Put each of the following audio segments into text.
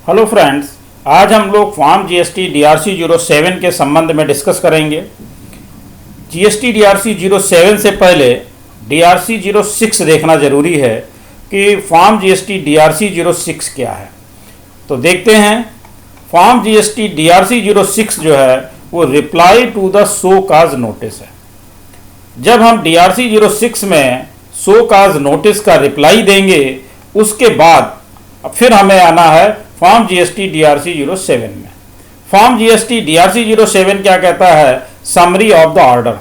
Hello friends, आज हम लोग फॉर्म जीएसटी डीआरसी 07 के संबंध में डिस्कस करेंगे। जीएसटी डीआरसी 07 से पहले डीआरसी 06 देखना जरूरी है कि फॉर्म जीएसटी डीआरसी 06 क्या है। तो देखते हैं। फॉर्म जीएसटी डीआरसी 06 जो है वो reply to the show cause notice है। जब हम डीआरसी 06 में शो काज नोटिस का रिप्लाई देंगे उसके बाद फिर हमें आना है फॉर्म जीएसटी डीआरसी 07 में। फॉर्म जीएसटी डीआरसी 07 क्या कहता है? समरी ऑफ द ऑर्डर,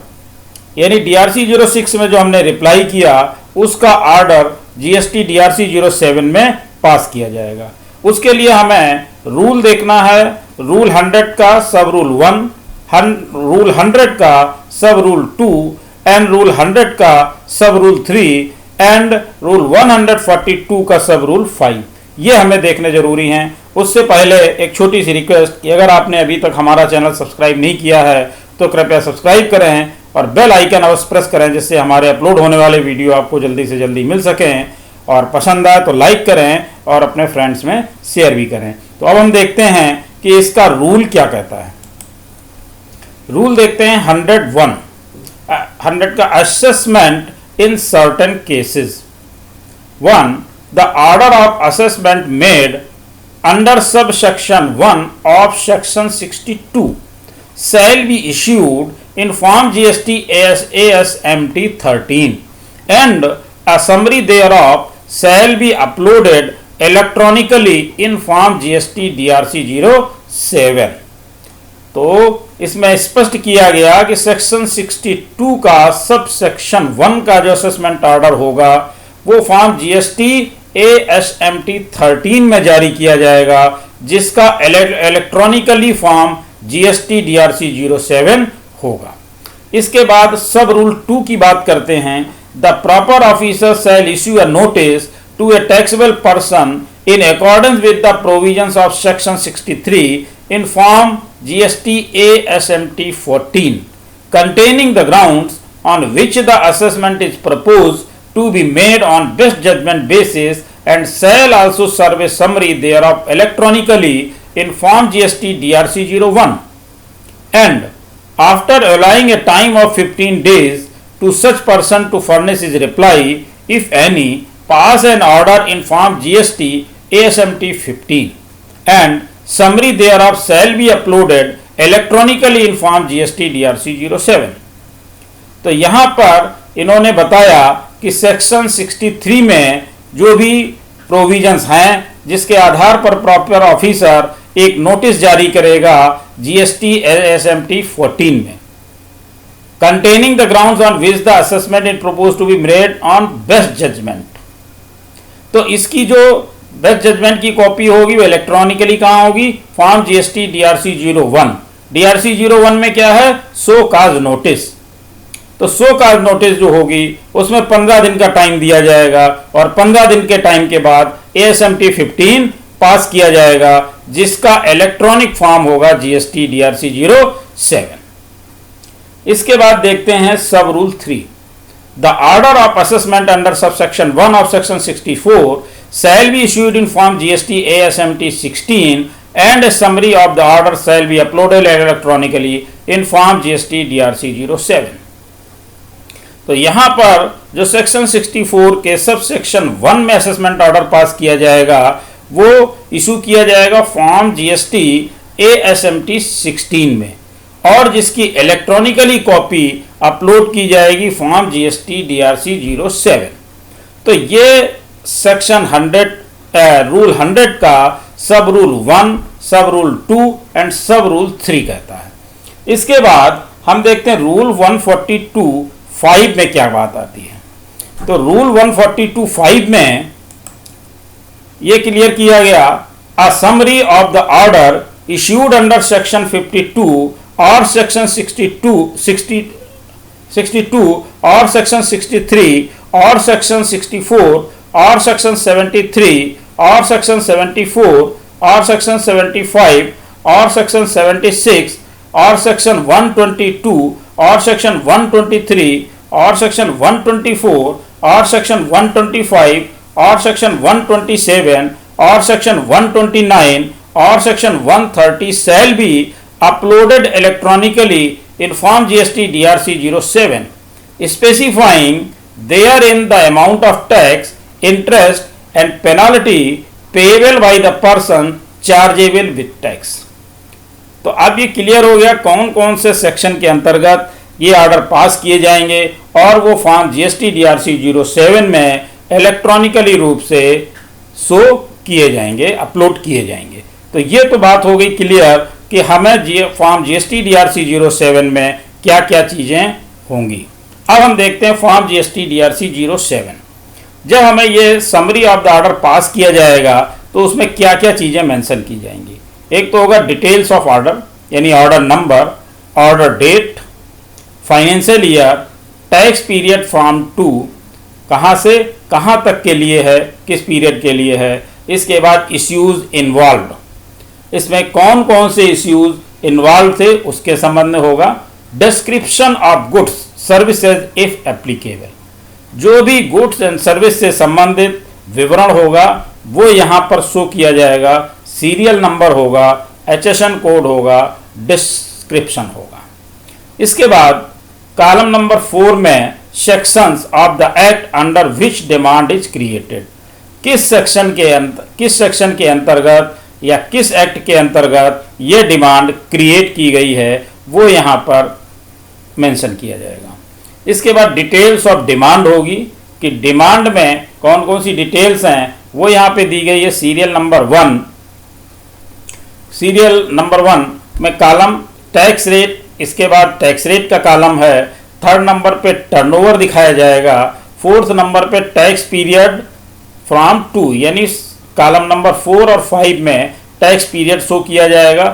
यानी डीआरसी 06 में जो हमने रिप्लाई किया उसका ऑर्डर जीएसटी डीआरसी 07 में पास किया जाएगा। उसके लिए हमें रूल देखना है। रूल 100 का सब रूल 1, रूल 100 का सब रूल 2 एंड रूल 100 का सब रूल 3 एंड रूल 142 का सब रूल 5, ये हमें देखने जरूरी हैं। उससे पहले एक छोटी सी रिक्वेस्ट कि अगर आपने अभी तक हमारा चैनल सब्सक्राइब नहीं किया है तो कृपया सब्सक्राइब करें और बेल आइकन अवश्य प्रेस करें, जिससे हमारे अपलोड होने वाले वीडियो आपको जल्दी से जल्दी मिल सकें। और पसंद आए तो लाइक करें और अपने फ्रेंड्स में शेयर भी करें। तो अब हम देखते हैं कि इसका रूल क्या कहता है। रूल देखते हैं 100 का assessment in certain cases. 1. The order of assessment made under subsection 1 of section 62 shall be issued in form GST ASMT 13 and a summary thereof shall be uploaded electronically in form GST DRC 07। तो इसमें स्पष्ट किया गया कि section 62 का sub section 1 का जो assessment order होगा वो फॉर्म जीएसटी ASMT 13 में जारी किया जाएगा, जिसका इलेक्ट्रॉनिकली फॉर्म जीएसटी डीआरसी 07 होगा। इसके बाद सब रूल 2 की बात करते हैं। The proper officer shall issue a notice to a taxable person in accordance with the provisions of section 63 in form GST ASMT 14 containing the grounds on which the assessment is proposed to be made on best judgment basis and shall also serve a summary thereof electronically in form GST DRC 01 and after allowing a time of 15 days to such person to furnish his reply, if any, pass an order in form GST ASMT 15 and summary thereof shall be uploaded electronically in form GST DRC 07। तो यहाँ पर इन्होंने बताया कि section 63 में जो भी provisions हैं जिसके आधार पर प्रॉपर ऑफिसर एक नोटिस जारी करेगा जीएसटी ASMT 14 में, containing the grounds on which the assessment is propose to be made on best judgment. तो इसकी जो बेस्ट जजमेंट की कॉपी होगी वो इलेक्ट्रॉनिकली कहाँ होगी? Form GST DRC 01। डीआरसी 01 में क्या है? Show cause notice. तो शो काज नोटिस जो होगी उसमें 15 दिन का टाइम दिया जाएगा और 15 दिन के टाइम के बाद ASMT 15 पास किया जाएगा, जिसका इलेक्ट्रॉनिक फॉर्म होगा जीएसटी डीआरसी 07। इसके बाद देखते हैं सब rule 3। The order of assessment under subsection 1 of section 64 shall be issued in form GST ASMT 16 and a summary of the order shall be uploaded electronically in form GST DRC 07। तो यहाँ पर जो section 64 के sub section 1 में assessment order pass किया जाएगा वो issue किया जाएगा फॉर्म जीएसटी ASMT 16 में, और जिसकी इलेक्ट्रॉनिकली कॉपी अपलोड की जाएगी फॉर्म जीएसटी डीआरसी 07। तो ये सेक्शन 100 रूल 100 का सब रूल 1, सब रूल 2 एंड सब रूल 3 कहता है। इसके बाद हम देखते हैं रूल 142(5) में क्या बात आती है। तो रूल 142(5) में ये क्लियर किया गया, a summary of the order issued under section 52 और सेक्शन 62 और सेक्शन 63 और सेक्शन 64 और सेक्शन 73 और सेक्शन 74 और सेक्शन 75 और सेक्शन 76 और सेक्शन 122 और सेक्शन 123 और सेक्शन 124 और सेक्शन 125 और section 127 or section 129 or section 130 shall be uploaded electronically in Form GST DRC 07, specifying therein the amount of tax, interest and penalty payable by the person chargeable with tax। तो अब ये clear हो गया कौन कौन से section के अंतर्गत ये ऑर्डर पास किए जाएंगे और वो फॉर्म जीएसटी डीआरसी 07 में इलेक्ट्रॉनिकली रूप से शो किए जाएंगे, अपलोड किए जाएंगे। तो ये तो बात हो गई क्लियर कि हमें फॉर्म जीएसटी डीआरसी 07 में क्या क्या चीज़ें होंगी। अब हम देखते हैं फॉर्म जीएसटी डीआरसी 07। जब हमें ये summary of the order pass किया जाएगा तो उसमें क्या क्या चीज़ें मेंशन की जाएंगी। एक तो होगा डिटेल्स ऑफ ऑर्डर, यानी order number, order date, financial year, tax period form 2 कहाँ से कहाँ तक के लिए है, किस पीरियड के लिए है। इसके बाद इश्यूज इन्वॉल्व, इसमें कौन कौन से इश्यूज इन्वॉल्व थे उसके संबंध में होगा। Description of goods services if applicable, जो भी गुड्स एंड सर्विस से संबंधित विवरण होगा वो यहाँ पर शो किया जाएगा। सीरियल नंबर होगा, HSN कोड होगा, डिस्क्रिप्शन होगा। इसके बाद कॉलम नंबर 4 में sections of the act under which demand is created, किस सेक्शन के अंतर्गत या किस एक्ट के अंतर्गत ये डिमांड क्रिएट की गई है वो यहाँ पर मेंशन किया जाएगा। इसके बाद डिटेल्स ऑफ डिमांड होगी कि डिमांड में कौन कौन सी डिटेल्स हैं वो यहाँ पे दी गई है। सीरियल नंबर 1 में कॉलम टैक्स रेट, इसके बाद टैक्स रेट का कॉलम है। 3rd नंबर पे टर्नओवर दिखाया जाएगा। 4th नंबर पे टैक्स पीरियड फ्रॉम 2, यानी कॉलम नंबर 4 और 5 में टैक्स पीरियड शो किया जाएगा।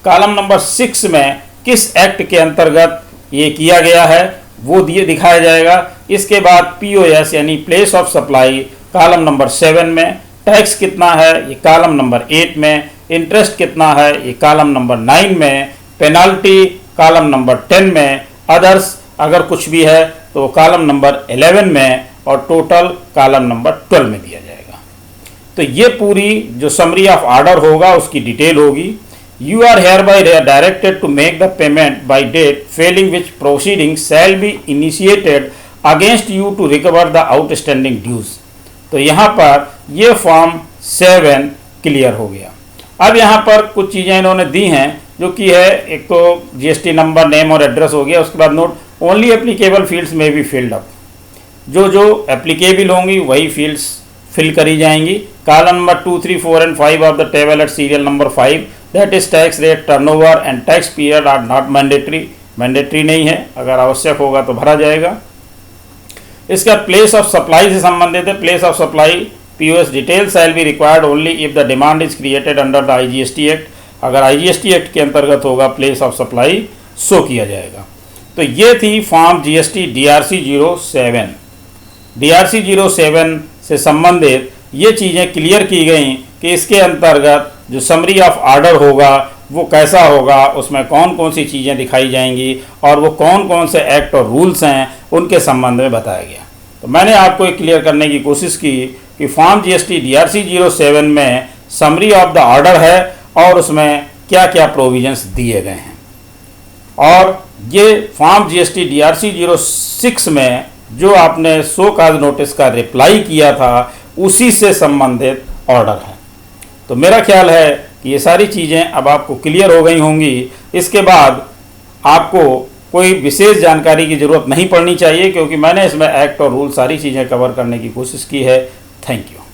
कॉलम नंबर 6 में किस एक्ट के अंतर्गत ये किया गया है वो दिखाया जाएगा। इसके बाद POS यानी place of supply column number 7 में, टैक्स कितना है ये कॉलम नंबर 8 में, इंटरेस्ट कितना है ये कॉलम नंबर 9 में, पेनाल्टी कॉलम नंबर 10 में, अदर्स अगर कुछ भी है तो कॉलम नंबर 11 में और टोटल कॉलम नंबर 12 में दिया जाएगा। तो ये पूरी जो समरी ऑफ ऑर्डर होगा उसकी डिटेल होगी। You are hereby directed to make the payment by date, failing which proceedings shall be initiated against you to recover the outstanding dues। तो यहाँ पर ये फॉर्म 7 क्लियर हो गया। अब यहाँ पर कुछ चीज़ें इन्होंने दी हैं जो कि है, एक तो जीएसटी नंबर, नेम और एड्रेस हो गया। उसके बाद नोट ओनली एप्लीकेबल फील्ड्स में बी फिल्ड अप, जो एप्लीकेबल होंगी वही फील्ड्स फिल करी जाएंगी। Column number 2, 3, 4 and 5 of the table at serial number 5 that is tax rate, turnover and tax period are not mandatory नहीं है, अगर आवश्यक होगा तो भरा जाएगा। इसका प्लेस ऑफ सप्लाई से संबंधित है। Place of supply POS details shall be required only if the demand is created under the IGST act, अगर IGST एक्ट के अंतर्गत होगा प्लेस ऑफ सप्लाई शो किया जाएगा। तो ये थी फॉर्म GST DRC 07। DRC 07 से संबंधित ये चीज़ें क्लियर की गई कि इसके अंतर्गत जो समरी ऑफ ऑर्डर होगा वो कैसा होगा, उसमें कौन कौन सी चीज़ें दिखाई जाएंगी और वो कौन कौन से एक्ट और रूल्स हैं उनके संबंध में बताया गया। तो मैंने आपको ये क्लियर करने की कोशिश की कि फॉर्म GST DRC 07 में समरी ऑफ द ऑर्डर है और उसमें क्या क्या प्रोविजंस दिए गए हैं। और ये फॉर्म GST DRC 06 में जो आपने शो कॉज नोटिस का रिप्लाई किया था उसी से संबंधित ऑर्डर है। तो मेरा ख्याल है कि ये सारी चीज़ें अब आपको क्लियर हो गई होंगी। इसके बाद आपको कोई विशेष जानकारी की ज़रूरत नहीं पड़नी चाहिए क्योंकि मैंने इसमें एक्ट और रूल सारी चीज़ें कवर करने की कोशिश की है। Thank you.